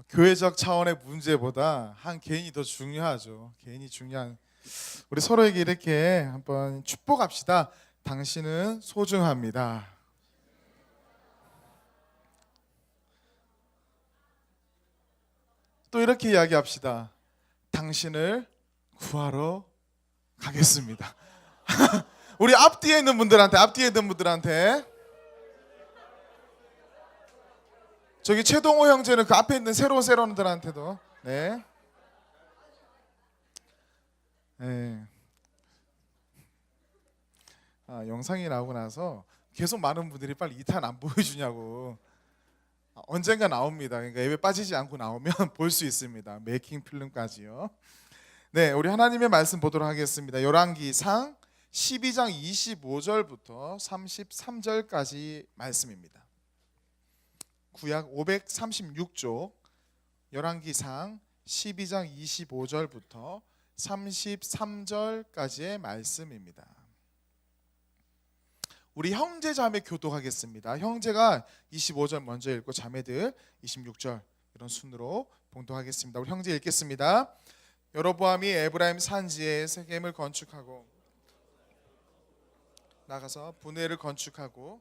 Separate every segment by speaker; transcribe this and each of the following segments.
Speaker 1: 교회적 차원의 문제보다 한 개인이 더 중요하죠. 개인이 중요한. 우리 서로에게 이렇게 한번 축복합시다. 당신은 소중합니다. 또 이렇게 이야기합시다. 당신을 구하러 가겠습니다. 우리 앞뒤에 있는 분들한테 저기 최동호 형제는 그 앞에 있는 새로운 세런들한테도 네. 영상이 나오고 나서 계속 많은 분들이 빨리 2탄 안 보여주냐고. 언젠가 나옵니다. 그러니까 예배 빠지지 않고 나오면 볼 수 있습니다. 메이킹 필름까지요. 네, 우리 하나님의 말씀 보도록 하겠습니다. 열왕기상 12장 25절부터 33절까지 말씀입니다. 구약 536쪽 열왕기상 12장 25절부터 33절까지의 말씀입니다. 우리 형제 자매 교독하겠습니다. 형제가 25절 먼저 읽고 자매들 26절 이런 순으로 봉독하겠습니다. 우리 형제 읽겠습니다. 여로보암이 에브라임 산지에 세겜을 건축하고 나가서 분회를 건축하고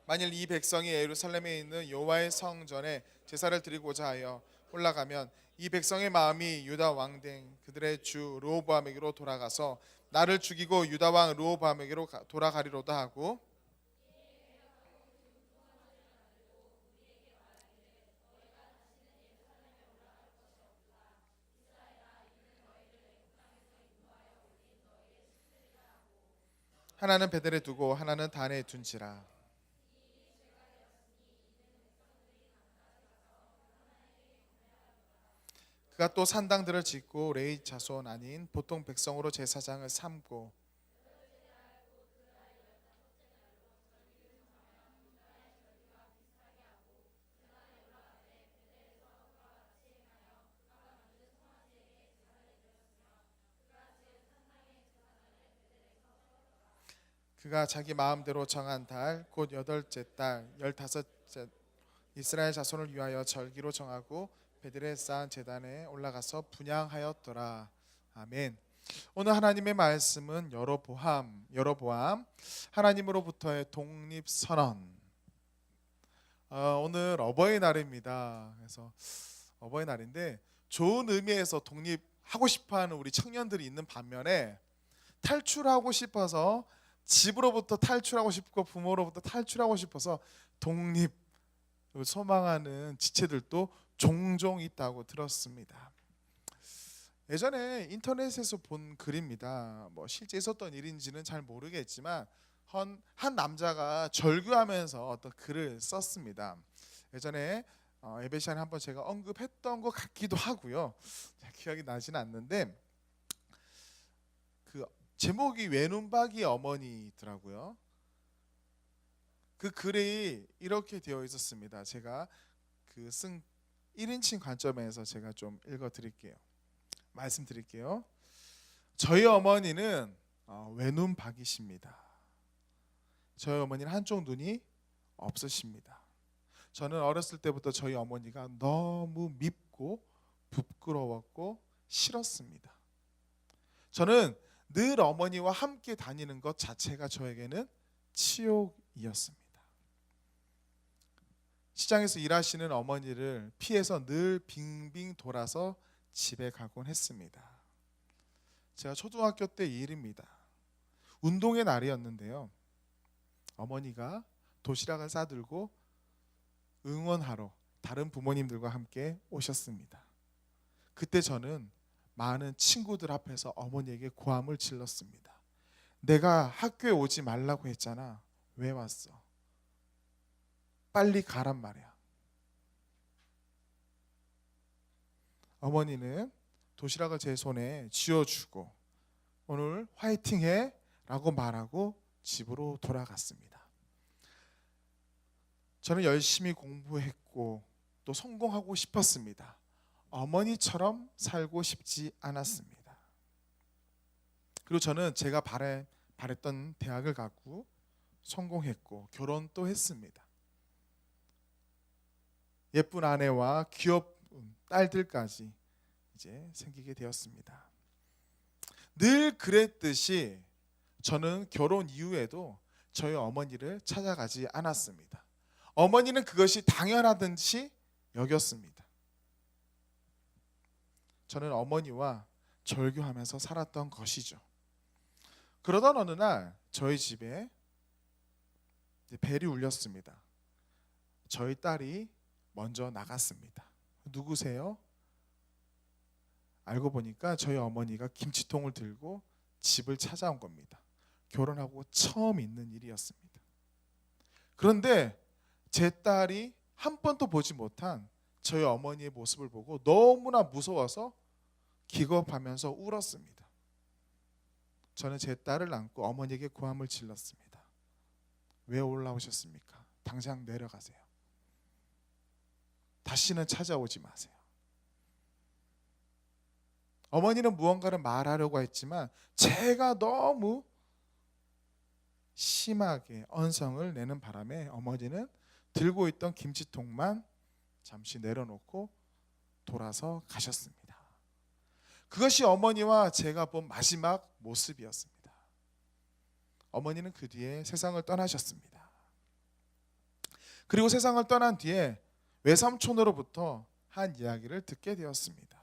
Speaker 1: 만일 이 백성이 예루살렘에 있는 여호와의 성전에 제사를 드리고자 하여 올라가면 이 백성의 마음이 유다 왕된 그들의 주 르호보암에게로 돌아가서 나를 죽이고 유다 왕 르호보암에게로 돌아가리로다 하고 하나는 베델에 두고 하나는 단에 둔지라. 그가 또 산당들을 짓고 레위 자손 아닌 보통 백성으로 제사장을 삼고 그가 자기 마음대로 정한 달 곧 8째 달 15째 이스라엘 자손을 위하여 절기로 정하고 베들에 쌓은 제단에 올라가서 분향하였더라. 아멘. 오늘 하나님의 말씀은 여로보암 하나님으로부터의 독립 선언. 오늘 어버이날입니다. 그래서 어버이날인데 좋은 의미에서 독립하고 싶어하는 우리 청년들이 있는 반면에 탈출하고 싶어서 집으로부터 탈출하고 싶고 부모로부터 탈출하고 싶어서 독립을 소망하는 지체들도 종종 있다고 들었습니다. 예전에 인터넷에서 본 글입니다. 실제 있었던 일인지는 잘 모르겠지만 한 남자가 절규하면서 어떤 글을 썼습니다. 예전에 예배 시간에 한번 제가 언급했던 것 같기도 하고요. 기억이 나지는 않는데 그 제목이 외눈박이 어머니더라고요. 그 글이 이렇게 되어 있었습니다. 제가 그 쓴 1인칭 관점에서 제가 좀 읽어드릴게요. 말씀드릴게요. 저희 어머니는 외눈박이십니다. 저희 어머니는 한쪽 눈이 없으십니다. 저는 어렸을 때부터 저희 어머니가 너무 밉고 부끄러웠고 싫었습니다. 저는 늘 어머니와 함께 다니는 것 자체가 저에게는 치욕이었습니다. 시장에서 일하시는 어머니를 피해서 늘 빙빙 돌아서 집에 가곤 했습니다. 제가 초등학교 때 일입니다. 운동의 날이었는데요. 어머니가 도시락을 싸들고 응원하러 다른 부모님들과 함께 오셨습니다. 그때 저는 많은 친구들 앞에서 어머니에게 고함을 질렀습니다. 내가 학교에 오지 말라고 했잖아. 왜 왔어? 빨리 가란 말이야. 어머니는 도시락을 제 손에 쥐어주고 오늘 화이팅해 라고 말하고 집으로 돌아갔습니다. 저는 열심히 공부했고 또 성공하고 싶었습니다. 어머니처럼 살고 싶지 않았습니다. 그리고 저는 제가 바랬던 대학을 가고 성공했고 결혼도 했습니다. 예쁜 아내와 귀여운 딸들까지 이제 생기게 되었습니다. 늘 그랬듯이 저는 결혼 이후에도 저희 어머니를 찾아가지 않았습니다. 어머니는 그것이 당연하듯이 여겼습니다. 저는 어머니와 절교하면서 살았던 것이죠. 그러던 어느 날 저희 집에 벨이 울렸습니다. 저희 딸이 먼저 나갔습니다. 누구세요? 알고 보니까 저희 어머니가 김치통을 들고 집을 찾아온 겁니다. 결혼하고 처음 있는 일이었습니다. 그런데 제 딸이 한 번도 보지 못한 저희 어머니의 모습을 보고 너무나 무서워서 기겁하면서 울었습니다. 저는 제 딸을 안고 어머니에게 고함을 질렀습니다. 왜 올라오셨습니까? 당장 내려가세요. 다시는 찾아오지 마세요. 어머니는 무언가를 말하려고 했지만 제가 너무 심하게 언성을 내는 바람에 어머니는 들고 있던 김치통만 잠시 내려놓고 돌아서 가셨습니다. 그것이 어머니와 제가 본 마지막 모습이었습니다. 어머니는 그 뒤에 세상을 떠나셨습니다. 그리고 세상을 떠난 뒤에 외삼촌으로부터 한 이야기를 듣게 되었습니다.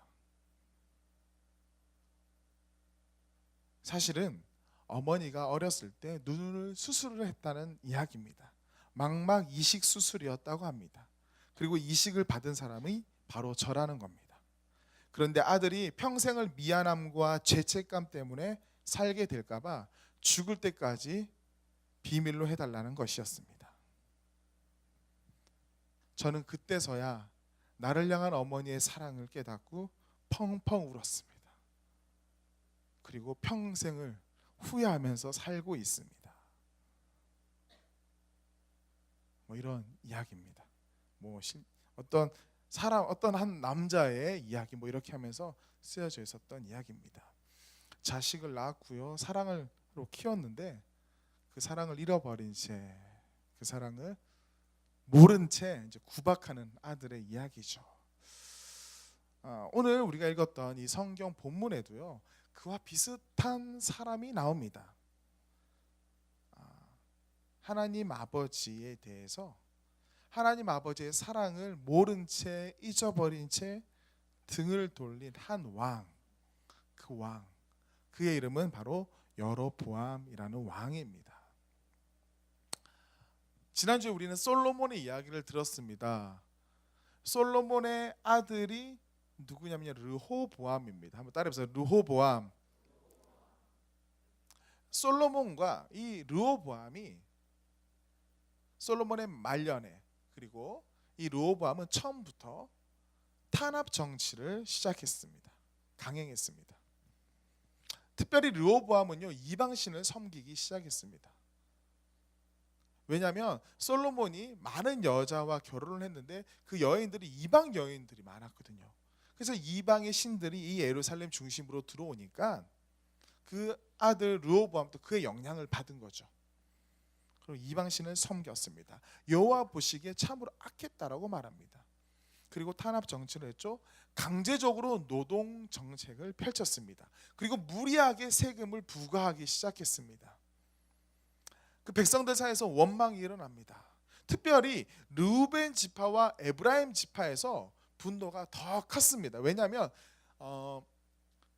Speaker 1: 사실은 어머니가 어렸을 때 눈을 수술을 했다는 이야기입니다. 망막 이식 수술이었다고 합니다. 그리고 이식을 받은 사람이 바로 저라는 겁니다. 그런데 아들이 평생을 미안함과 죄책감 때문에 살게 될까 봐 죽을 때까지 비밀로 해달라는 것이었습니다. 저는 그때서야 나를 향한 어머니의 사랑을 깨닫고 펑펑 울었습니다. 그리고 평생을 후회하면서 살고 있습니다. 이런 이야기입니다. 어떤 한 남자의 이야기 이렇게 하면서 쓰여져 있었던 이야기입니다. 자식을 낳았고요, 사랑으로 키웠는데 그 사랑을 잃어버린 채, 그 사랑을 모른 채 이제 구박하는 아들의 이야기죠. 오늘 우리가 읽었던 이 성경 본문에도요, 그와 비슷한 사람이 나옵니다. 하나님 아버지에 대해서 하나님 아버지의 사랑을 모른 채 잊어버린 채 등을 돌린 한 왕, 그 왕, 그의 이름은 바로 여로보암이라는 왕입니다. 지난주에 우리는 솔로몬의 이야기를 들었습니다. 솔로몬의 아들이 누구냐면요, 르호보암입니다. 한번 따라해보세요. 르호보암. 솔로몬과 이 르호보암이 솔로몬의 말년에, 그리고 이 르호보암은 처음부터 탄압 정치를 시작했습니다. 강행했습니다. 특별히 르호보암은요, 이방신을 섬기기 시작했습니다. 왜냐하면 솔로몬이 많은 여자와 결혼을 했는데 그 여인들이 이방 여인들이 많았거든요. 그래서 이방의 신들이 이 예루살렘 중심으로 들어오니까 그 아들 르호보암도 그의 영향을 받은 거죠. 그리고 이방신을 섬겼습니다. 여호와 보시기에 참으로 악했다라고 말합니다. 그리고 탄압 정치를 했죠. 강제적으로 노동 정책을 펼쳤습니다. 그리고 무리하게 세금을 부과하기 시작했습니다. 그 백성들 사이에서 원망이 일어납니다. 특별히 르우벤 지파와 에브라임 지파에서 분노가 더 컸습니다. 왜냐하면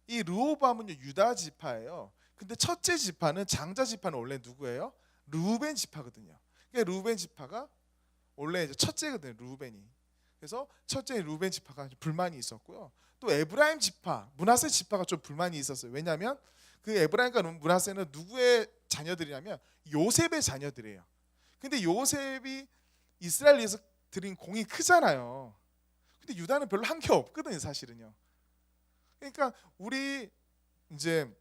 Speaker 1: 이 르호보암은 유다 지파예요. 근데 첫째 지파는, 장자 지파는 원래 누구예요? 르우벤 지파거든요. 그러니까 르우벤 지파가 원래 이제 첫째거든요, 르우벤이. 그래서 첫째 르우벤 지파가 불만이 있었고요. 또 에브라임 지파, 므낫세 지파가 좀 불만이 있었어요. 왜냐하면 그 에브라임과 므낫세는 누구의 자녀들이냐면 요셉의 자녀들이에요. 근데 요셉이 이스라엘에서 드린 공이 크잖아요. 근데 유다는 별로 한 게 없거든요, 사실은요. 그러니까 우리 이제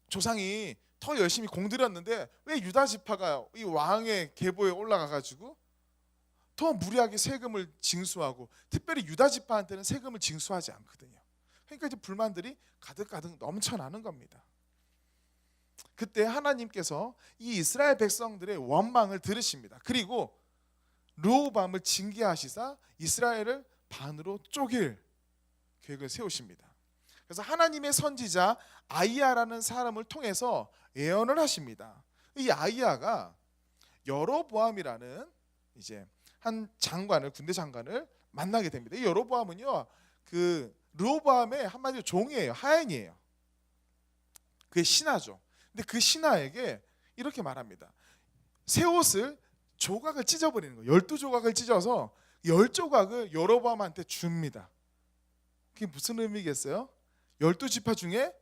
Speaker 1: 조상이 더 열심히 공들였는데 왜 유다 지파가 이 왕의 계보에 올라가 가지고 더 무리하게 세금을 징수하고, 특별히 유다 지파한테는 세금을 징수하지 않거든요. 그러니까 이제 불만들이 가득가득 넘쳐나는 겁니다. 그때 하나님께서 이 이스라엘 백성들의 원망을 들으십니다. 그리고 르호보암을 징계하시사 이스라엘을 반으로 쪼갤 계획을 세우십니다. 그래서 하나님의 선지자 아이야라는 사람을 통해서 예언을 하십니다. 이 아이야가 여로보암이라는 이제 한 장관을, 군대 장관을 만나게 됩니다. 이 여로보암은요, 그 르호보암의 한마디로 종이에요. 하인이에요. 그의 신하죠. 근데 그 신하에게 이렇게 말합니다. 새 옷을 조각을 찢어버리는 거예요. 12조각을 찢어서 10조각을 여로보암한테 줍니다. 그게 무슨 의미겠어요? 12지파 중에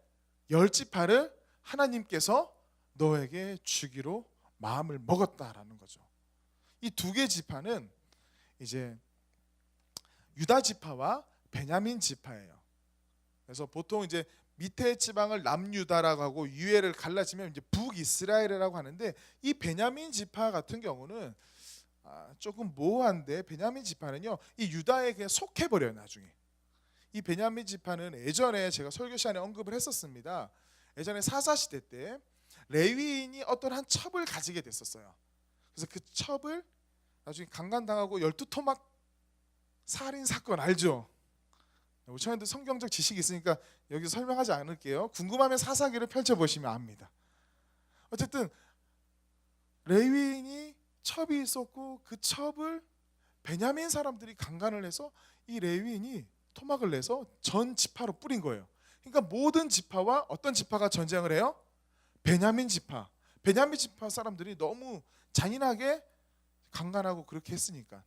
Speaker 1: 10지파를 하나님께서 너에게 주기로 마음을 먹었다라는 거죠. 이 두 개 지파는 이제 유다 지파와 베냐민 지파예요. 그래서 보통 이제 밑에 지방을 남유다라고 하고 위에를 갈라지면 이제 북이스라엘이라고 하는데, 이 베냐민 지파 같은 경우는 조금 모호한데, 베냐민 지파는요 이 유다에 그냥 속해버려요. 나중에 이 베냐민 지파는 예전에 제가 설교 시간에 언급을 했었습니다. 예전에 사사시대 때 레위인이 어떤 한 첩을 가지게 됐었어요. 그래서 그 첩을 나중에 강간당하고 12토막 살인 사건 알죠? 우리 청년들 성경적 지식이 있으니까 여기서 설명하지 않을게요. 궁금하면 사사기를 펼쳐보시면 압니다. 어쨌든 레위인이 첩이 있었고, 그 첩을 베냐민 사람들이 강간을 해서 이 레위인이 토막을 내서 전 지파로 뿌린 거예요. 그러니까 모든 지파와 어떤 지파가 전쟁을 해요? 베냐민 지파. 베냐민 지파 사람들이 너무 잔인하게 강간하고 그렇게 했으니까.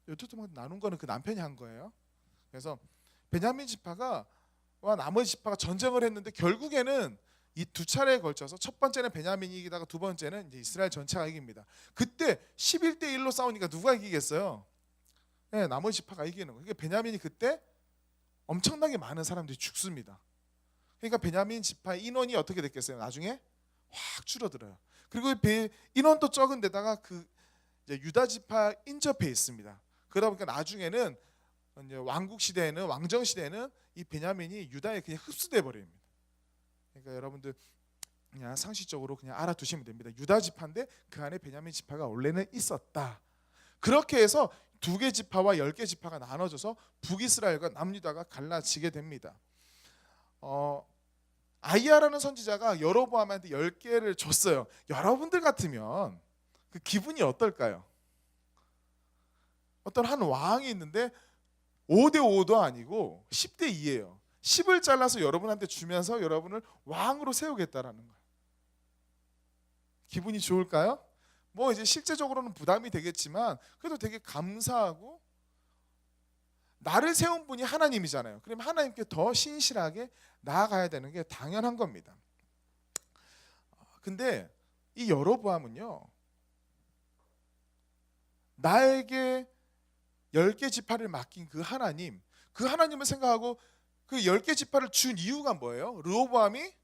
Speaker 1: 요토토막 나눈 거는 그 남편이 한 거예요. 그래서 베냐민 지파가 와 나머지 지파가 전쟁을 했는데, 결국에는 이 두 차례에 걸쳐서 첫 번째는 베냐민이 이기다가 두 번째는 이제 이스라엘 전체가 이깁니다. 그때 11대 1로 싸우니까 누가 이기겠어요? 네, 나머지 지파가 이기는 거예요. 그러니까 베냐민이 그때 엄청나게 많은 사람들이 죽습니다. 그러니까 베냐민 지파의 인원이 어떻게 됐겠어요? 나중에 확 줄어들어요. 그리고 인원도 적은 데다가 그 이제 유다 지파 인접해 있습니다. 그러다 보니까 나중에는 이제 왕국 시대에는, 왕정 시대에는 이 베냐민이 유다에 그냥 흡수돼 버립니다. 그러니까 여러분들 그냥 상식적으로 그냥 알아두시면 됩니다. 유다 지파인데 그 안에 베냐민 지파가 원래는 있었다. 그렇게 해서 두 개 지파와 10개 지파가 나눠져서 북이스라엘과 남유다가 갈라지게 됩니다. 아이야라는 선지자가 여로보암한테 10개를 줬어요. 여러분들 같으면 그 기분이 어떨까요? 어떤 한 왕이 있는데 5대 5도 아니고 10대 2예요. 10을 잘라서 여러분한테 주면서 여러분을 왕으로 세우겠다라는 거예요. 기분이 좋을까요? 뭐 이제 실제적으로는 부담이 되겠지만 그래도 되게 감사하고, 나를 세운 분이 하나님이잖아요. 그러면 하나님께 더 신실하게 나아가야 되는 게 당연한 겁니다. 근데 이 여로보암은요, 나에게 10개 지파를 맡긴 그 하나님을 생각하고 그 10개 지파를 준 이유가 뭐예요? 르호보암이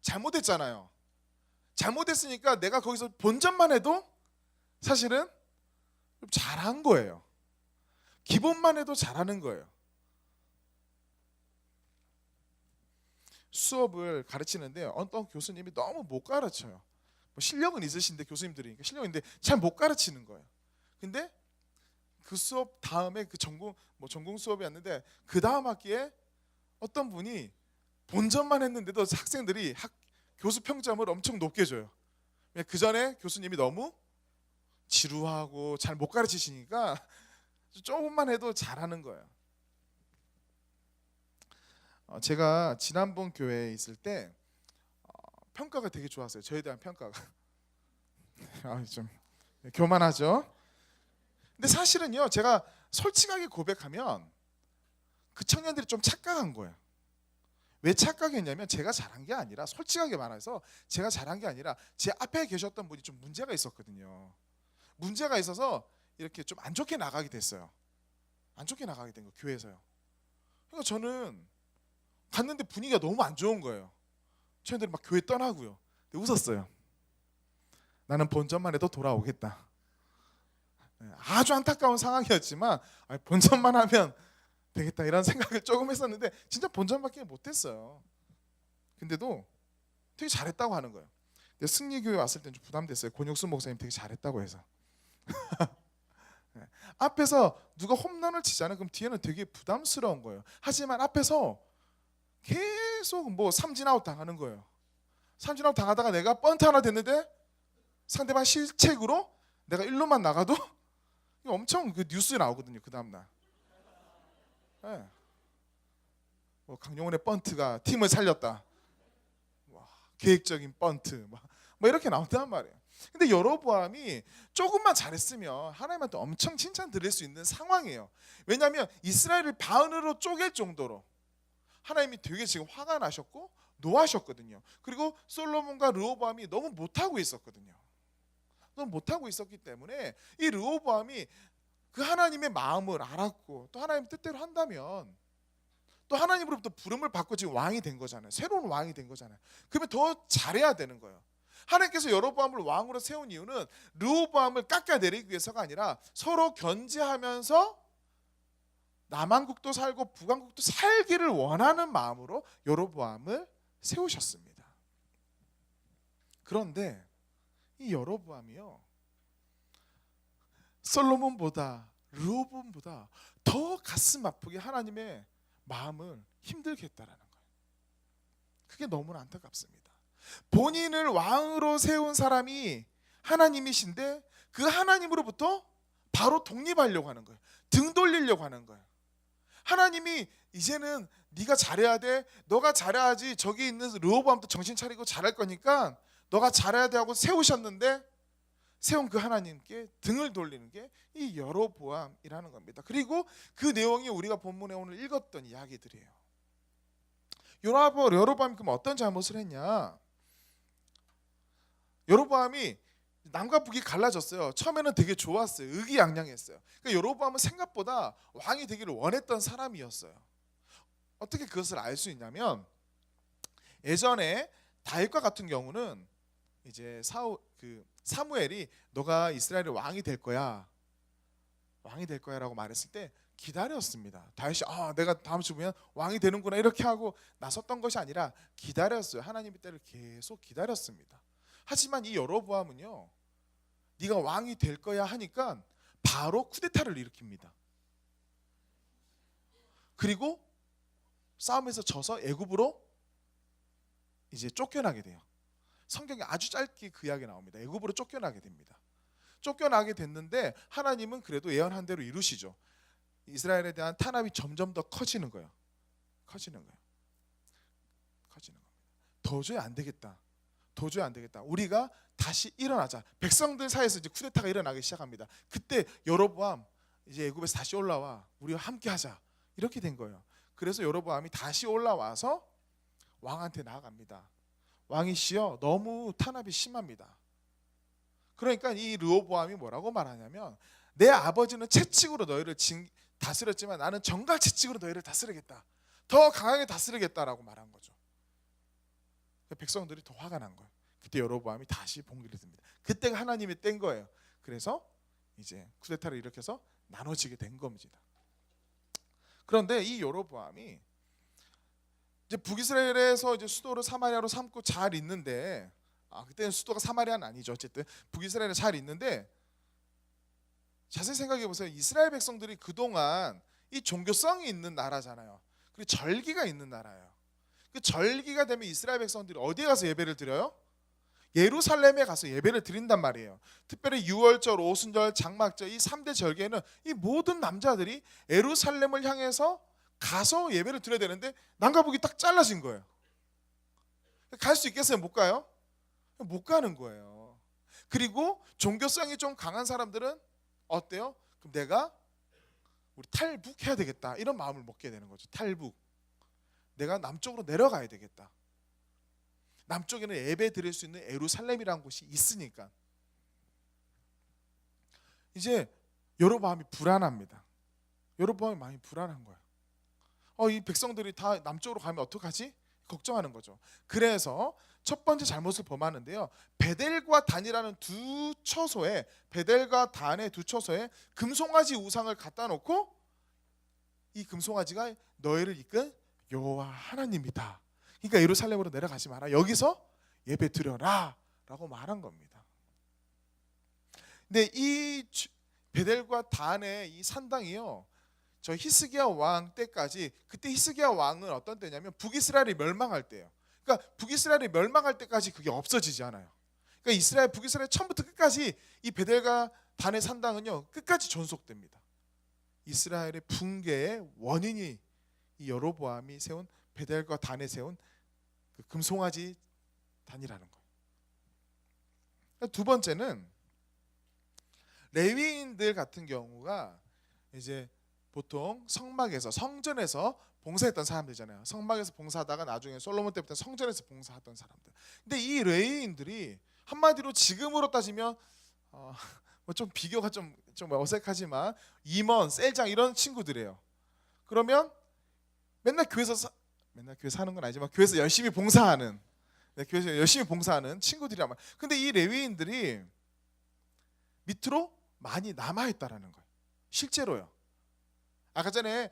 Speaker 1: 잘못했잖아요. 잘못했으니까 내가 거기서 본전만 해도 사실은 좀 잘한 거예요. 기본만 해도 잘하는 거예요. 수업을 가르치는데 어떤 교수님이 너무 못 가르쳐요. 뭐 실력은 있으신데, 교수님들이니까 실력인데 잘 못 가르치는 거예요. 근데 그 수업 다음에 그 전공 수업이었는데, 그 다음 학기에 어떤 분이 본전만 했는데도 학생들이 교수 평점을 엄청 높게 줘요. 그 전에 교수님이 너무 지루하고 잘 못 가르치시니까 조금만 해도 잘하는 거예요. 제가 지난번 교회에 있을 때 평가가 되게 좋았어요. 저에 대한 평가가. 좀 교만하죠. 근데 사실은요, 제가 솔직하게 고백하면 그 청년들이 좀 착각한 거예요. 왜 착각했냐면, 제가 잘한 게 아니라, 솔직하게 말해서 제가 잘한 게 아니라 제 앞에 계셨던 분이 좀 문제가 있었거든요. 문제가 있어서 이렇게 좀 안 좋게 나가게 됐어요. 안 좋게 나가게 된 거, 교회에서요. 그러니까 저는 갔는데 분위기가 너무 안 좋은 거예요. 청년들이 막 교회 떠나고요. 근데 웃었어요. 나는 본전만 해도 돌아오겠다. 아주 안타까운 상황이었지만 본전만 하면 되겠다 이런 생각을 조금 했었는데 진짜 본전밖에 못했어요. 근데도 되게 잘했다고 하는 거예요. 근데 승리교회 왔을 땐 좀 부담됐어요. 권혁수 목사님 되게 잘했다고 해서. 앞에서 누가 홈런을 치잖아요. 그럼 뒤에는 되게 부담스러운 거예요. 하지만 앞에서 계속 뭐 삼진아웃 당하는 거예요. 삼진아웃 당하다가 내가 번트 하나 됐는데 상대방 실책으로 내가 1루만 나가도 엄청 그 뉴스에 나오거든요. 그 다음날. 네. 뭐 강용원의 번트가 팀을 살렸다. 와, 계획적인 번트. 뭐 이렇게 나온단 말이에요. 근데 여로보암이 조금만 잘했으면 하나님한테 엄청 칭찬 드릴 수 있는 상황이에요. 왜냐하면 이스라엘을 반으로 쪼갤 정도로 하나님이 되게 지금 화가 나셨고 노하셨거든요. 그리고 솔로몬과 르호보암이 너무 못하고 있었거든요. 너무 못하고 있었기 때문에 이 르호보암이 그 하나님의 마음을 알았고 또 하나님 뜻대로 한다면 또 하나님으로부터 부름을 받고 지금 왕이 된 거잖아요. 새로운 왕이 된 거잖아요. 그러면 더 잘해야 되는 거예요. 하나님께서 여로보암을 왕으로 세운 이유는 르호보암을 깎아내리기 위해서가 아니라 서로 견제하면서 남한국도 살고 북한국도 살기를 원하는 마음으로 여로보암을 세우셨습니다. 그런데 이 여로보암이요, 솔로몬보다 르호보암보다 더 가슴 아프게 하나님의 마음을 힘들게 했다라는 거예요. 그게 너무나 안타깝습니다. 본인을 왕으로 세운 사람이 하나님이신데 그 하나님으로부터 바로 독립하려고 하는 거예요. 등 돌리려고 하는 거예요. 하나님이 이제는 네가 잘해야 돼. 너가 잘해야지 저기 있는 르호보암도 정신 차리고 잘할 거니까 너가 잘해야 돼 하고 세우셨는데 세운 그 하나님께 등을 돌리는 게 이 여로보암이라는 겁니다. 그리고 그 내용이 우리가 본문에 오늘 읽었던 이야기들이에요. 여로보암이 그럼 어떤 잘못을 했냐? 여로보암이 남과 북이 갈라졌어요. 처음에는 되게 좋았어요. 의기양양했어요. 그러니까 여로보암은 생각보다 왕이 되기를 원했던 사람이었어요. 어떻게 그것을 알 수 있냐면 예전에 다윗과 같은 경우는 이제 사무엘이 너가 이스라엘의 왕이 될 거야라고 말했을 때 기다렸습니다. 다윗이 내가 다음 주 보면 왕이 되는구나 이렇게 하고 나섰던 것이 아니라 기다렸어요. 하나님의 때를 계속 기다렸습니다. 하지만 이 여로보암은요, 네가 왕이 될 거야 하니까 바로 쿠데타를 일으킵니다. 그리고 싸움에서 져서 애굽으로 이제 쫓겨나게 돼요. 성경에 아주 짧게 그 이야기 나옵니다. 애굽으로 쫓겨나게 됩니다. 쫓겨나게 됐는데 하나님은 그래도 예언한 대로 이루시죠. 이스라엘에 대한 탄압이 점점 더 커지는 거예요. 커지는 겁니다. 도저히 안 되겠다. 우리가 다시 일어나자. 백성들 사이에서 이제 쿠데타가 일어나기 시작합니다. 그때 여로보암 이제 애굽에서 다시 올라와. 우리와 함께하자. 이렇게 된 거예요. 그래서 여로보암이 다시 올라와서 왕한테 나아갑니다. 왕이시여, 너무 탄압이 심합니다. 그러니까 이 르호보암이 뭐라고 말하냐면 내 아버지는 채찍으로 너희를 다스렸지만 나는 정갈 채찍으로 너희를 다스리겠다. 더 강하게 다스리겠다라고 말한 거죠. 백성들이 더 화가 난 거예요. 그때 여로보암이 다시 봉기를 듭니다. 그때가 하나님의 때인 거예요. 그래서 이제 쿠데타를 일으켜서 나눠지게 된 겁니다. 그런데 이 여로보암이 이제 북이스라엘에서 이제 수도를 사마리아로 삼고 잘 있는데, 그때는 수도가 사마리아는 아니죠. 어쨌든 북이스라엘에 잘 있는데, 자세히 생각해 보세요. 이스라엘 백성들이 그동안 이 종교성이 있는 나라잖아요. 그리고 절기가 있는 나라예요. 그 절기가 되면 이스라엘 백성들이 어디에 가서 예배를 드려요? 예루살렘에 가서 예배를 드린단 말이에요. 특별히 유월절, 오순절, 장막절 이 3대 절기에는 이 모든 남자들이 예루살렘을 향해서 가서 예배를 드려야 되는데 남과 북이 딱 잘라진 거예요. 갈 수 있겠어요? 못 가요? 못 가는 거예요. 그리고 종교성이 좀 강한 사람들은 어때요? 그럼 우리 탈북해야 되겠다 이런 마음을 먹게 되는 거죠. 탈북. 내가 남쪽으로 내려가야 되겠다. 남쪽에는 예배 드릴 수 있는 예루살렘이라는 곳이 있으니까. 이제 여로보암이 불안합니다. 여로보암이 많이 불안한 거예요. 이 백성들이 다 남쪽으로 가면 어떡하지? 걱정하는 거죠. 그래서 첫 번째 잘못을 범하는데요. 베델과 단이라는 베델과 단의 두 처소에 금송아지 우상을 갖다 놓고 이 금송아지가 너희를 이끈 여호와 하나님이다. 그러니까 예루살렘으로 내려가지 마라. 여기서 예배 드려라 라고 말한 겁니다. 근데 이 베델과 단의 이 산당이요, 저 히스기야 왕 때까지, 그때 히스기야 왕은 어떤 때냐면 북이스라엘이 멸망할 때예요. 그러니까 북이스라엘이 멸망할 때까지 그게 없어지지 않아요. 그러니까 북이스라엘 처음부터 끝까지 이 베델과 단의 산당은요 끝까지 존속됩니다. 이스라엘의 붕괴의 원인이 이 여로보암이 세운 베델과 단에 세운 그 금송아지 단이라는 거예요. 그러니까 두 번째는 레위인들 같은 경우가 이제 보통 성전에서 봉사했던 사람들이잖아요. 성막에서 봉사하다가 나중에 솔로몬 때부터 성전에서 봉사하던 사람들. 근데 이 레위인들이 한마디로 지금으로 따지면 좀 비교가 좀 어색하지만 임원, 셀장 이런 친구들이에요. 그러면 맨날 교회 사는 건 아니지만 교회에서 열심히 봉사하는, 교회에서 열심히 봉사하는 친구들이란 말이에요. 근데 이 레위인들이 밑으로 많이 남아있다라는 거예요. 실제로요. 아까 전에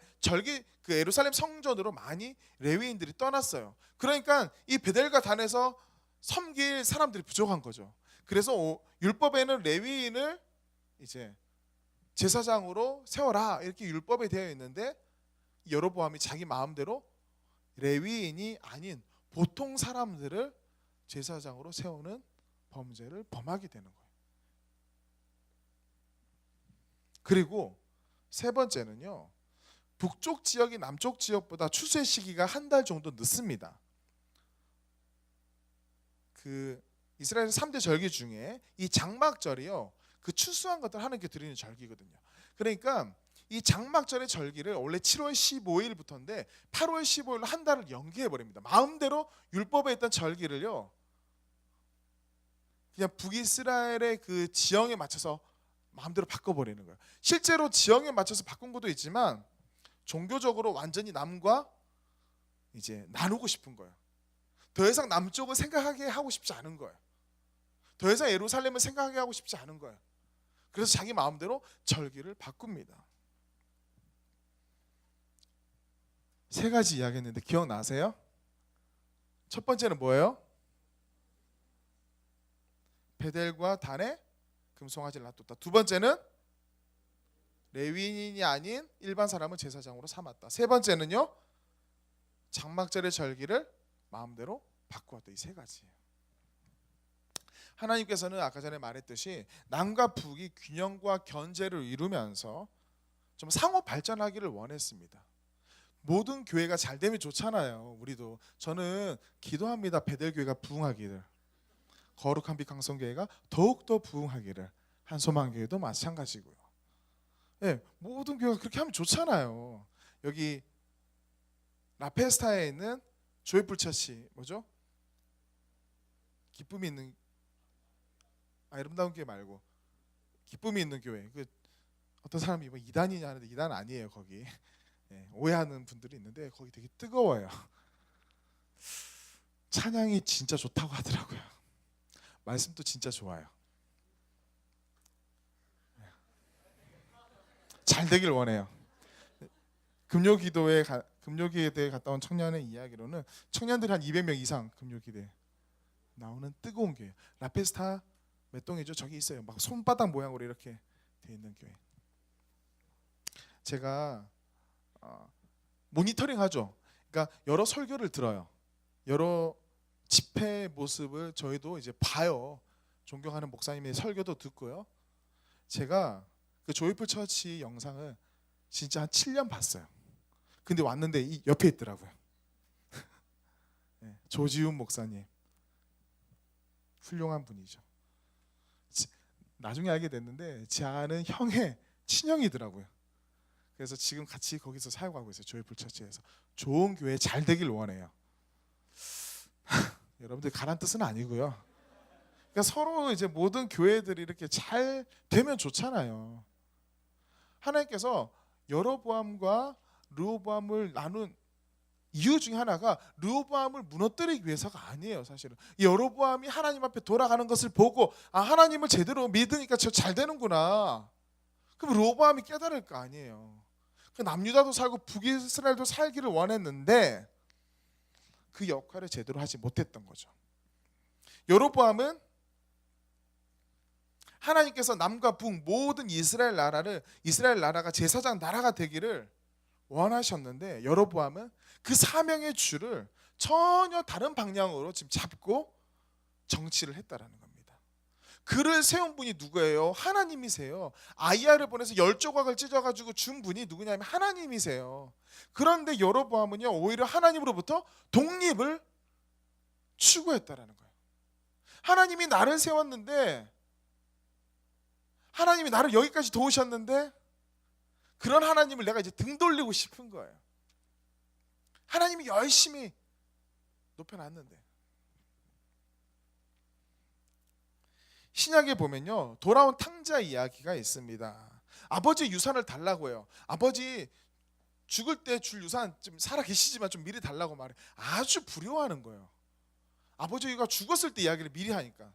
Speaker 1: 그 예루살렘 성전으로 많이 레위인들이 떠났어요. 그러니까 이 베델과 단에서 섬길 사람들이 부족한 거죠. 그래서 율법에는 레위인을 이제 제사장으로 세워라 이렇게 율법에 되어 있는데, 여로보암이 자기 마음대로 레위인이 아닌 보통 사람들을 제사장으로 세우는 범죄를 범하게 되는 거예요. 그리고 세 번째는요, 북쪽 지역이 남쪽 지역보다 추수의 시기가 한 달 정도 늦습니다. 그 이스라엘 3대 절기 중에 이 장막절이요, 그 추수한 것들 하나님께 드리는 절기거든요. 그러니까 이 장막절의 절기를 원래 7월 15일부터인데 8월 15일로 한 달을 연기해 버립니다. 마음대로 율법에 있던 절기를요 그냥 북이스라엘의 그 지형에 맞춰서 마음대로 바꿔버리는 거예요. 실제로 지형에 맞춰서 바꾼 것도 있지만 종교적으로 완전히 남과 이제 나누고 싶은 거예요. 더 이상 남쪽을 생각하게 하고 싶지 않은 거예요. 더 이상 예루살렘을 생각하게 하고 싶지 않은 거예요. 그래서 자기 마음대로 절기를 바꿉니다. 세 가지 이야기했는데 기억나세요? 첫 번째는 뭐예요? 베델과 단에 금송아지를 놔뒀다. 두 번째는 레위인이 아닌 일반 사람을 제사장으로 삼았다. 세 번째는요, 장막절의 절기를 마음대로 바꾸었다. 이 세 가지예요. 하나님께서는 아까 전에 말했듯이 남과 북이 균형과 견제를 이루면서 좀 상호 발전하기를 원했습니다. 모든 교회가 잘 되면 좋잖아요. 우리도. 저는 기도합니다. 베델교회가 부흥하기를, 거룩한 빛 강성교회가 더욱더 부흥하기를, 한소망교회도 마찬가지고요. 네, 모든 교회가 그렇게 하면 좋잖아요. 여기 라페스타에 있는 조이풀 처치 뭐죠? 기쁨이 있는, 아름다운 교회 말고 기쁨이 있는 교회. 그 어떤 사람이 뭐 이단이냐 하는데 이단 아니에요. 거기 오해하는 분들이 있는데 거기 되게 뜨거워요. 찬양이 진짜 좋다고 하더라고요. 말씀도 진짜 좋아요. 잘 되길 원해요. 금요기도에 갔다 온 청년의 이야기로는 청년들이 한 200명 이상 금요기도에 나오는 뜨거운 교회. 라페스타 몇 동이죠? 저기 있어요. 막 손바닥 모양으로 이렇게 돼 있는 교회. 제가 모니터링 하죠. 그러니까 여러 설교를 들어요. 여러 집회 모습을 저희도 이제 봐요. 존경하는 목사님의 설교도 듣고요. 제가 그 조이풀 처치 영상을 진짜 한 7년 봤어요. 근데 왔는데 이 옆에 있더라고요. 조지훈 목사님, 훌륭한 분이죠. 나중에 알게 됐는데 제 아는 형의 친형이더라고요. 그래서 지금 같이 거기서 사역하고 있어요. 조이풀 처치에서. 좋은 교회 잘 되길 원해요. 여러분들 가란 뜻은 아니고요. 그러니까 서로 이제 모든 교회들이 이렇게 잘 되면 좋잖아요. 하나님께서 여로보암과 르호보암을 나눈 이유 중에 하나가 르호보암을 무너뜨리기 위해서가 아니에요. 사실은 여로보암이 하나님 앞에 돌아가는 것을 보고 하나님을 제대로 믿으니까 저 잘 되는구나. 그럼 르호보암이 깨달을 거 아니에요. 남유다도 살고 북이스라엘도 살기를 원했는데 그 역할을 제대로 하지 못했던 거죠. 여로보암은 하나님께서 남과 북 모든 이스라엘 나라가 제사장 나라가 되기를 원하셨는데, 여로보암은 그 사명의 줄을 전혀 다른 방향으로 지금 잡고 정치를 했다라는 겁니다. 그를 세운 분이 누구예요? 하나님이세요. 아이야를 보내서 10조각을 찢어가지고 준 분이 누구냐면 하나님이세요. 그런데 여로보암은요, 오히려 하나님으로부터 독립을 추구했다라는 거예요. 하나님이 나를 세웠는데, 하나님이 나를 여기까지 도우셨는데, 그런 하나님을 내가 이제 등 돌리고 싶은 거예요. 하나님이 열심히 높여놨는데. 신약에 보면요, 돌아온 탕자 이야기가 있습니다. 아버지 유산을 달라고 해요. 아버지 죽을 때 줄 유산 좀 살아 계시지만 좀 미리 달라고 말해. 아주 부러워하는 거예요. 아버지가 죽었을 때 이야기를 미리 하니까.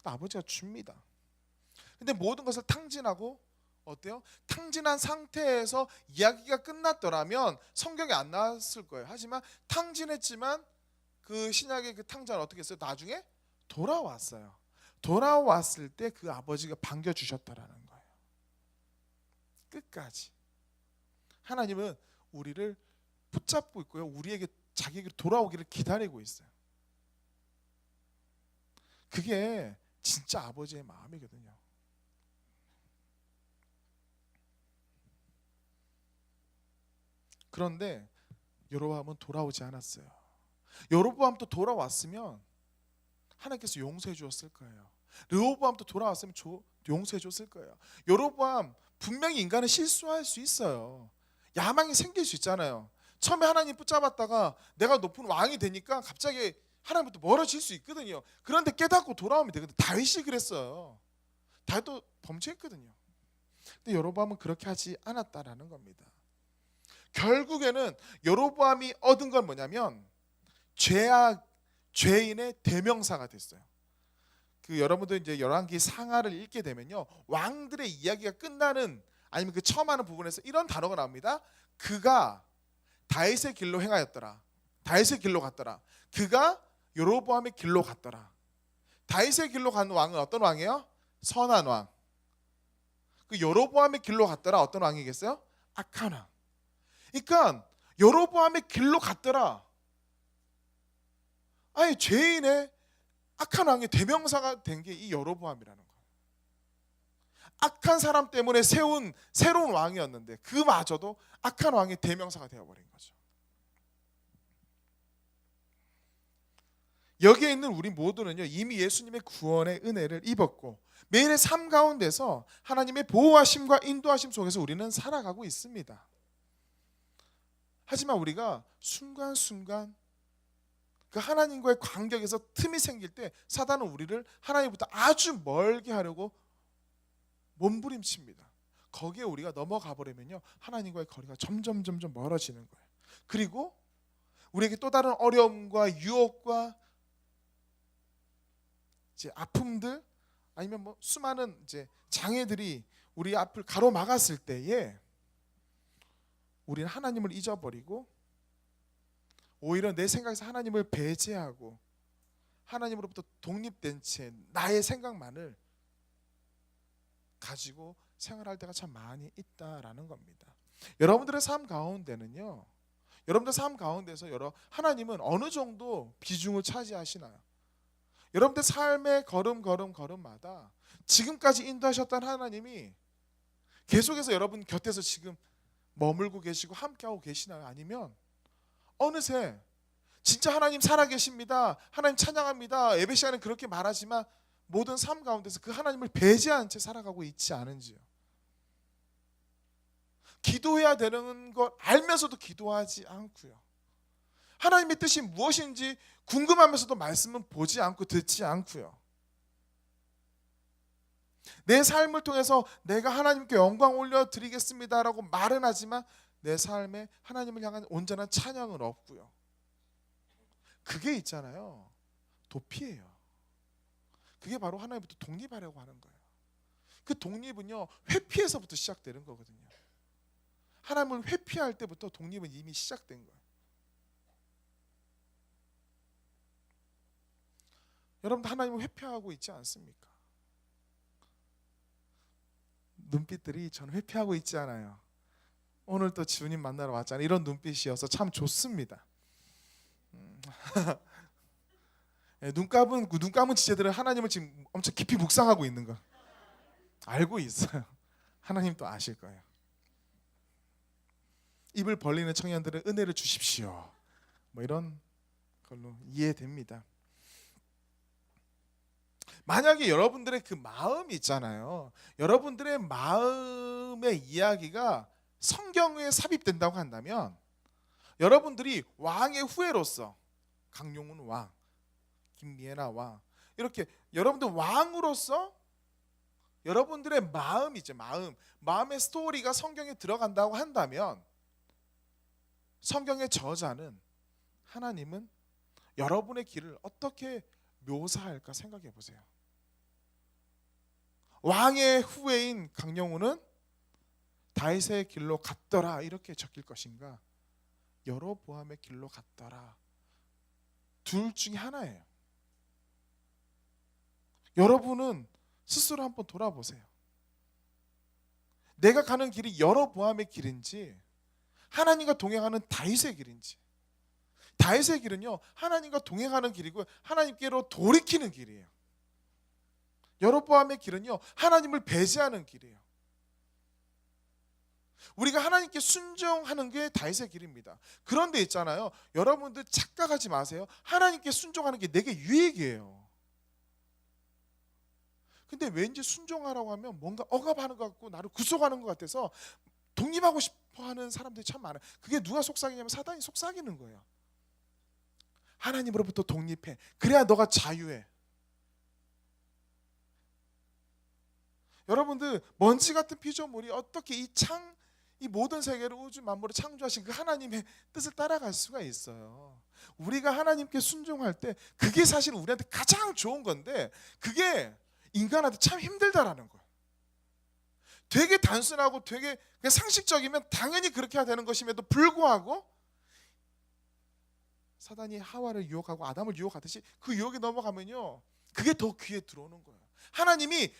Speaker 1: 아버지가 줍니다. 근데 모든 것을 탕진하고, 어때요? 탕진한 상태에서 이야기가 끝났더라면 성경에 안 나왔을 거예요. 하지만 탕진했지만 그 신약의 그 탕자는 어떻게 했어요? 나중에 돌아왔어요. 돌아왔을 때 그 아버지가 반겨주셨다라는 거예요. 끝까지. 하나님은 우리를 붙잡고 있고요, 우리에게 자기에게 돌아오기를 기다리고 있어요. 그게 진짜 아버지의 마음이거든요. 그런데 여로보암은 돌아오지 않았어요. 여로보암도 돌아왔으면 하나님께서 용서해 주었을 거예요. 르호보암도 돌아왔으면 용서해 줬을 거예요. 여로보암 분명히 인간은 실수할 수 있어요. 야망이 생길 수 있잖아요. 처음에 하나님 붙잡았다가 내가 높은 왕이 되니까 갑자기 하나님부터 멀어질 수 있거든요. 그런데 깨닫고 돌아오면 되거든요. 다윗이 그랬어요. 다윗도 범죄했거든요. 근데 여로보암은 그렇게 하지 않았다라는 겁니다. 결국에는 여로보암이 얻은 건 뭐냐면 죄인의 대명사가 됐어요. 그 여러분들 이제 열왕기 상하를 읽게 되면요, 왕들의 이야기가 끝나는, 아니면 그 처음 하는 부분에서 이런 단어가 나옵니다. 그가 다윗의 길로 행하였더라. 다윗의 길로 갔더라. 그가 여로보암의 길로 갔더라. 다윗의 길로 간 왕은 어떤 왕이에요? 선한 왕. 그 여로보암의 길로 갔더라. 어떤 왕이겠어요? 악한 왕. 그러니까 여로보암의 길로 갔더라. 아니, 죄인의 악한 왕의 대명사가 된 게 이 여로보암이라는 거예요. 악한 사람 때문에 세운 새로운 왕이었는데 그마저도 악한 왕의 대명사가 되어버린 거죠. 여기에 있는 우리 모두는요, 이미 예수님의 구원의 은혜를 입었고 매일의 삶 가운데서 하나님의 보호하심과 인도하심 속에서 우리는 살아가고 있습니다. 하지만 우리가 순간순간 그 하나님과의 관계에서 틈이 생길 때 사단은 우리를 하나님부터 아주 멀게 하려고 몸부림칩니다. 거기에 우리가 넘어가 버리면요, 하나님과의 거리가 점점 멀어지는 거예요. 그리고 우리에게 또 다른 어려움과 유혹과 이제 아픔들, 아니면 뭐 수많은 이제 장애들이 우리 앞을 가로막았을 때에 우리는 하나님을 잊어버리고 오히려 내 생각에서 하나님을 배제하고 하나님으로부터 독립된 채 나의 생각만을 가지고 생활할 때가 참 많이 있다라는 겁니다. 여러분들의 삶 가운데는요, 여러분들 삶 가운데서 하나님은 어느 정도 비중을 차지하시나요? 여러분들 삶의 걸음마다 지금까지 인도하셨던 하나님이 계속해서 여러분 곁에서 지금 머물고 계시고 함께하고 계시나요? 아니면 어느새 진짜 하나님 살아계십니다, 하나님 찬양합니다, 예배 시간에 그렇게 말하지만 모든 삶 가운데서 그 하나님을 배제한 채 살아가고 있지 않은지요. 기도해야 되는 걸 알면서도 기도하지 않고요, 하나님의 뜻이 무엇인지 궁금하면서도 말씀은 보지 않고 듣지 않고요, 내 삶을 통해서 내가 하나님께 영광 올려드리겠습니다라고 말은 하지만 내 삶에 하나님을 향한 온전한 찬양은 없고요. 그게 있잖아요, 도피예요. 그게 바로 하나님부터 독립하려고 하는 거예요. 그 독립은요, 회피에서부터 시작되는 거거든요. 하나님을 회피할 때부터 독립은 이미 시작된 거예요. 여러분도 하나님을 회피하고 있지 않습니까? 눈빛들이 저는 회피하고 있지 않아요. 오늘 또 주님 만나러 왔잖아요. 이런 눈빛이어서 참 좋습니다. 눈 감은 지체들은 하나님을 지금 엄청 깊이 묵상하고 있는 거 알고 있어요. 하나님도 아실 거예요. 입을 벌리는 청년들은 은혜를 주십시오. 뭐 이런 걸로 이해됩니다. 만약에 여러분들의 그 마음이 있잖아요. 여러분들의 마음의 이야기가 성경에 삽입된다고 한다면 여러분들이 왕의 후예로서 강용훈 왕, 김미애나 왕 이렇게 여러분들 왕으로서 여러분들의 마음이죠. 마음의 스토리가 성경에 들어간다고 한다면 성경의 저자는 하나님은 여러분의 길을 어떻게 묘사할까 생각해 보세요. 왕의 후예인 강영훈은 다윗의 길로 갔더라 이렇게 적힐 것인가, 여로보암의 길로 갔더라, 둘 중에 하나예요. 여러분은 스스로 한번 돌아보세요. 내가 가는 길이 여로보암의 길인지 하나님과 동행하는 다윗의 길인지. 다윗의 길은요, 하나님과 동행하는 길이고 하나님께로 돌이키는 길이에요. 여로보암의 길은요, 하나님을 배제하는 길이에요. 우리가 하나님께 순종하는 게 다윗의 길입니다. 그런데 있잖아요, 여러분들 착각하지 마세요. 하나님께 순종하는 게 내게 유익이에요. 근데 왠지 순종하라고 하면 뭔가 억압하는 것 같고 나를 구속하는 것 같아서 독립하고 싶어하는 사람들이 참 많아요. 그게 누가 속삭이냐면 사단이 속삭이는 거예요. 하나님으로부터 독립해. 그래야 너가 자유해. 여러분들 먼지 같은 피조물이 어떻게 이 모든 세계를 우주 만물을 창조하신 그 하나님의 뜻을 따라갈 수가 있어요. 우리가 하나님께 순종할 때 그게 사실 우리한테 가장 좋은 건데 그게 인간한테 참 힘들다라는 거예요. 되게 단순하고 되게 그냥 상식적이면 당연히 그렇게 해야 되는 것임에도 불구하고 사단이 하와를 유혹하고 아담을 유혹하듯이 그 유혹에 넘어가면요, 그게 더 귀에 들어오는 거예요. 하나님이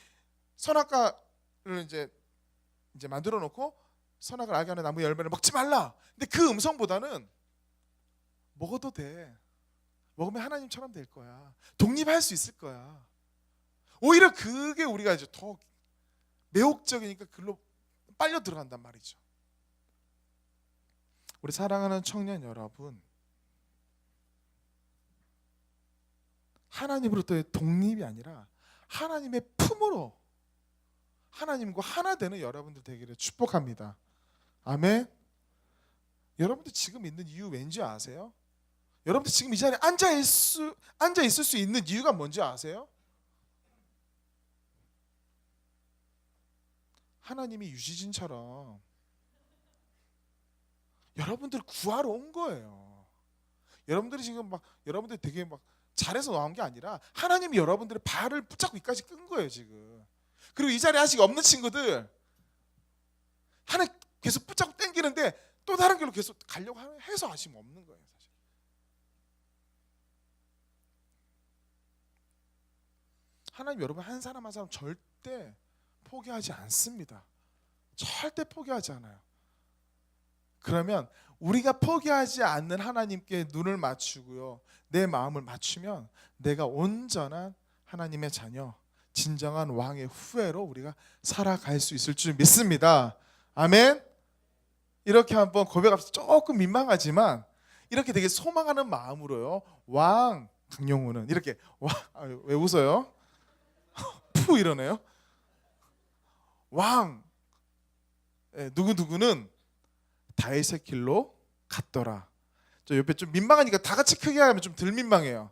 Speaker 1: 선악과를 이제 만들어 놓고 선악을 알게 하는 나무 열매를 먹지 말라. 근데 그 음성보다는 먹어도 돼. 먹으면 하나님처럼 될 거야. 독립할 수 있을 거야. 오히려 그게 우리가 이제 더 매혹적이니까 글로 빨려 들어간단 말이죠. 우리 사랑하는 청년 여러분, 하나님으로부터의 독립이 아니라 하나님의 품으로 하나님과 하나 되는 여러분들 되기를 축복합니다. 아멘. 여러분들 지금 있는 이유 왠지 아세요? 여러분들 지금 이 자리에 앉아 있을 수 있는 이유가 뭔지 아세요? 하나님이 유시진처럼 여러분들 구하러 온 거예요. 여러분들이 지금 여러분들이 되게 잘해서 나온 게 아니라 하나님이 여러분들의 발을 붙잡고 여기까지 끈 거예요 지금. 그리고 이 자리에 아직 없는 친구들 하나님 계속 붙잡고 당기는데 또 다른 길로 계속 가려고 해서 아직 없는 거예요 사실. 하나님 여러분 한 사람 한 사람 절대 포기하지 않습니다. 절대 포기하지 않아요. 그러면 우리가 포기하지 않는 하나님께 눈을 맞추고요, 내 마음을 맞추면 내가 온전한 하나님의 자녀, 진정한 왕의 후예로 우리가 살아갈 수 있을 줄 믿습니다. 아멘. 이렇게 한번 고백하면서 조금 민망하지만 이렇게 되게 소망하는 마음으로요, 왕 강영훈은 이렇게 왜 웃어요? 푸 이러네요. 왕 누구누구는 다윗의 길로 갔더라. 저 옆에 좀 민망하니까 다 같이 크게 하면 좀 덜 민망해요.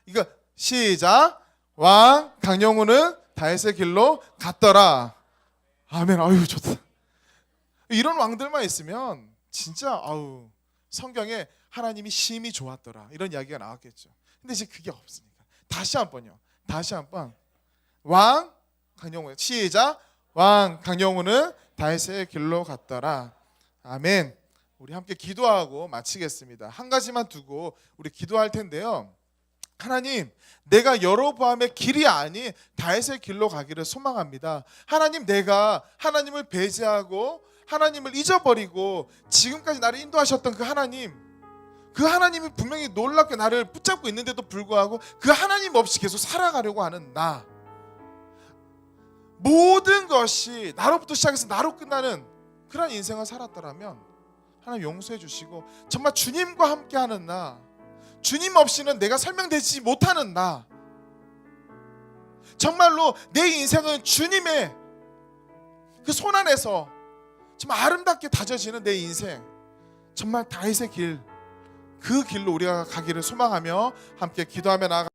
Speaker 1: 이거 시작. 왕 강영훈은 다윗의 길로 갔더라. 아멘. 아유 좋다. 이런 왕들만 있으면 진짜 성경에 하나님이 심히 좋았더라 이런 이야기가 나왔겠죠. 근데 이제 그게 없으니까 다시 한번 왕 강영훈 시작. 왕 강영훈은 다윗의 길로 갔더라. 아멘. 우리 함께 기도하고 마치겠습니다. 한 가지만 두고 우리 기도할 텐데요. 하나님, 내가 여로보암의 길이 아닌 다윗의 길로 가기를 소망합니다. 하나님, 내가 하나님을 배제하고 하나님을 잊어버리고 지금까지 나를 인도하셨던 그 하나님이 분명히 놀랍게 나를 붙잡고 있는데도 불구하고 그 하나님 없이 계속 살아가려고 하는 나, 모든 것이 나로부터 시작해서 나로 끝나는 그런 인생을 살았더라면 하나님 용서해 주시고, 정말 주님과 함께하는 나, 주님 없이는 내가 설명되지 못하는 나, 정말로 내 인생은 주님의 그 손 안에서 정말 아름답게 다져지는 내 인생, 정말 다윗의 길, 그 길로 우리가 가기를 소망하며 함께 기도하며 나아가